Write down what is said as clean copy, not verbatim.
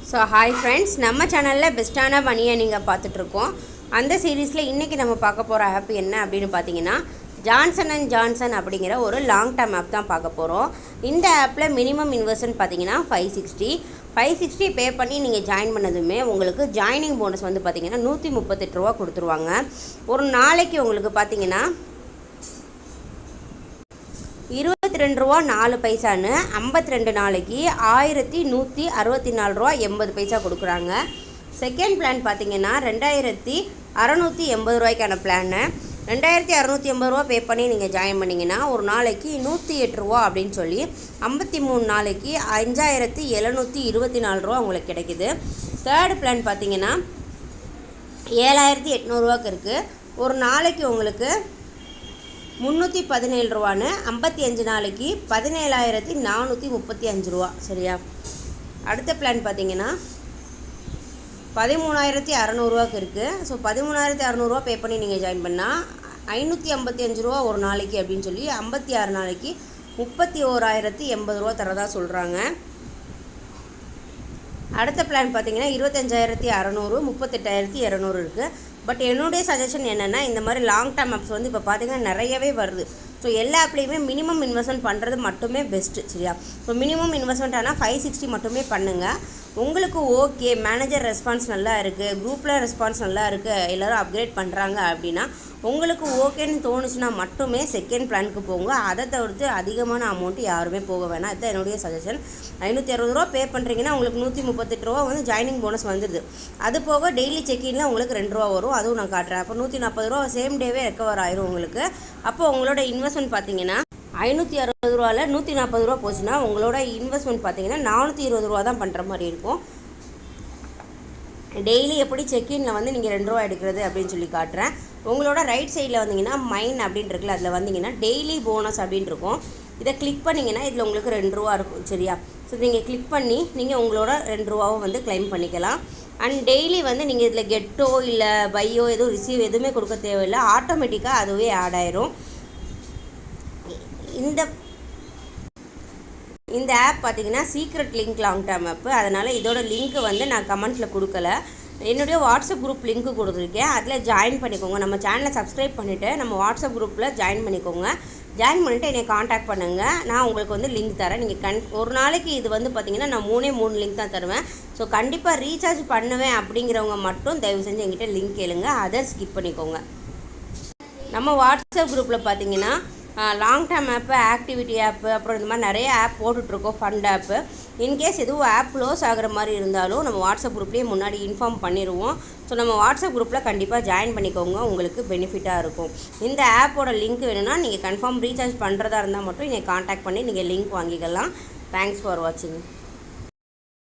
So hi friends, நம்ம சேனலில் பெஸ்ட்டான மணியை நீங்கள் பார்த்துட்ருக்கோம். அந்த சீரீஸில் இன்றைக்கி நம்ம பார்க்க போகிற ஆப் என்ன அப்படின்னு பார்த்தீங்கன்னா, ஜான்சன் அண்ட் ஜான்சன் அப்படிங்கிற ஒரு லாங் டேர்ம் ஆப் தான் பார்க்க போகிறோம். இந்த ஆப்பில் மினிமம் இன்வெஸ்ட்மெண்ட் பார்த்தீங்கன்னா 560 பே பண்ணி நீங்கள் ஜாயின் பண்ணதுமே உங்களுக்கு ஜாயினிங் போனஸ் வந்து பார்த்தீங்கன்னா 138 ரூபா கொடுத்துருவாங்க. ஒரு நாளைக்கு உங்களுக்கு பார்த்தீங்கன்னா 22 ரூபா 4 பைசான்னு 52 நாளைக்கு 1164 ரூபா 80 பைசா கொடுக்குறாங்க. செகண்ட் பிளான் பார்த்தீங்கன்னா 2680 ரூபாய்க்கான பிளான்னு 2680 ரூபா பே பண்ணி நீங்கள் ஜாயின் பண்ணிங்கன்னா ஒரு நாளைக்கு 108 ரூபா அப்படின்னு சொல்லி 53 நாளைக்கு 5724 ரூபா உங்களுக்கு கிடைக்குது. தேர்டு பிளான் பார்த்தீங்கன்னா 7800 ரூபாய்க்கு இருக்குது. ஒரு நாளைக்கு உங்களுக்கு 317 ரூபான்னு 55 நாளைக்கு 17435 ரூபா. சரியா? அடுத்த பிளான் பார்த்தீங்கன்னா 13600 ரூபாய்க்கு இருக்குது. ஸோ 13600 ரூபா பே பண்ணி நீங்கள் ஜாயின் பண்ணால் 555 ரூபா ஒரு நாளைக்கு அப்படின்னு சொல்லி 56 நாளைக்கு 31080 ரூபா தரதா சொல்கிறாங்க. அடுத்த பிளான் பார்த்தீங்கன்னா 25600 38200 இருக்குது. பட் என்னுடைய சஜஷன் என்னென்னா, இந்த மாதிரி லாங் டேர்ம் ஆப்ஸ் வந்து இப்போ பார்த்தீங்கன்னா நிறையவே வருது. ஸோ எல்லா ஆப்லேயுமே மினிமம் இன்வெஸ்ட்மெண்ட் பண்ணுறது மட்டுமே பெஸ்ட்டு. சரியா? ஸோ மினிமம் இன்வெஸ்ட்மெண்ட் ஆனால் 560 மட்டுமே பண்ணுங்கள். உங்களுக்கு ஓகே, மேனேஜர் ரெஸ்பான்ஸ் நல்லா இருக்குது, குரூப்பில் ரெஸ்பான்ஸ் நல்லா இருக்குது, எல்லோரும் அப்கிரேட் பண்ணுறாங்க அப்படின்னா உங்களுக்கு ஓகேன்னு தோணுச்சுன்னா மட்டுமே செகண்ட் பிளானுக்கு போங்க. அதை தவிர்த்து அதிகமான அமௌண்ட்டு யாருமே போக வேணாம். இதுதான் என்னுடைய சஜஷன். 560 ரூபா பே பண்ணுறீங்கன்னா உங்களுக்கு 138 ரூபா வந்து ஜாயினிங் போனஸ் வந்துடுது. அது போக டெய்லி செக்இனில் உங்களுக்கு 2 ரூபா வரும். அதுவும் நான் காட்டுறேன். அப்போ 140 ரூபா சேம் டேவே ரெக்கவர் ஆயிரும் உங்களுக்கு. அப்போ உங்களோட இன்வெஸ்ட்மெண்ட் பார்த்தீங்கன்னா 560 ரூபாவில் 140 ரூபா போச்சுன்னா உங்களோட இன்வெஸ்ட்மெண்ட் பார்த்தீங்கன்னா 420 ரூபா தான் பண்ணுற மாதிரி இருக்கும். டெய்லி எப்படி செக்இனில் வந்து நீங்கள் 2 ரூபா எடுக்கிறது அப்படின்னு சொல்லி காட்டுறேன். உங்களோட ரைட் சைடில் வந்தீங்கன்னா மைன் அப்படின்னு இருக்குல்ல, அதில் வந்தீங்கன்னா டெய்லி போனஸ் அப்படின்னு இருக்கும். இதை கிளிக் பண்ணிங்கன்னா இதில் உங்களுக்கு 2 ரூபா இருக்கும். சரியா? ஸோ நீங்கள் கிளிக் பண்ணி நீங்கள் உங்களோட 2 ரூபாவை வந்து கிளைம் பண்ணிக்கலாம். அண்ட் டெய்லி வந்து நீங்கள் இதில் கெட்டோ இல்லை பையோ எதுவும் ரிசீவ் எதுவுமே கொடுக்க தேவையில்லை. ஆட்டோமேட்டிக்காக அதுவே ஆட் ஆயிரும். இந்த ஆப் பார்த்தீங்கன்னா சீக்ரெட் லிங்க் லாங் டேர்ம் ஆப்பு. அதனால் இதோட லிங்க்கு வந்து நான் கமெண்ட்டில் கொடுக்கல. என்னுடைய வாட்ஸ்அப் குரூப் லிங்க்கு கொடுத்துருக்கேன். அதில் ஜாயின் பண்ணிக்கோங்க. நம்ம சேனலை சப்ஸ்கிரைப் பண்ணிவிட்டு நம்ம வாட்ஸ்அப் குரூப்பில் ஜாயின் பண்ணிக்கோங்க. ஜாயின் பண்ணிவிட்டு என்னை காண்டாக்ட் பண்ணுங்கள். நான் உங்களுக்கு வந்து லிங்க் தரேன். நீங்கள் ஒரு நாளைக்கு இது வந்து பார்த்திங்கன்னா நான் 3 லிங்க் தான் தருவேன். ஸோ கண்டிப்பாக ரீசார்ஜ் பண்ணுவேன் அப்படிங்கிறவங்க மட்டும் தயவு செஞ்சு என்கிட்ட லிங்க் கேளுங்க. அதை ஸ்கிப் பண்ணிக்கோங்க. நம்ம வாட்ஸ்அப் குரூப்பில் பார்த்தீங்கன்னா லாங் டேர்ம் ஆப்பு, ஆக்டிவிட்டி ஆப்பு, அப்புறம் இந்த மாதிரி நிறைய ஆப் போட்டுட்ருக்கோம். ஃபண்ட் ஆப்பு. இன்கேஸ் எதுவும் ஆப் க்ளோஸ் ஆகிற மாதிரி இருந்தாலும் நம்ம வாட்ஸ்அப் குரூப்லேயே முன்னாடி இன்ஃபார்ம் பண்ணிடுவோம். ஸோ நம்ம வாட்ஸ்அப் குரூப்பில் கண்டிப்பாக ஜாயின் பண்ணிக்கோங்க. உங்களுக்கு பெனிஃபிட்டாக இருக்கும். இந்த ஆப்போட லிங்க் வேணும்னா நீங்கள் கன்ஃபார்ம் ரீசார்ஜ் பண்ணுறதா இருந்தால் மட்டும் நீங்கள் காண்டாக்ட் பண்ணி நீங்கள் லிங்க் வாங்கிக்கலாம். தேங்க்ஸ் ஃபார் வாட்சிங்.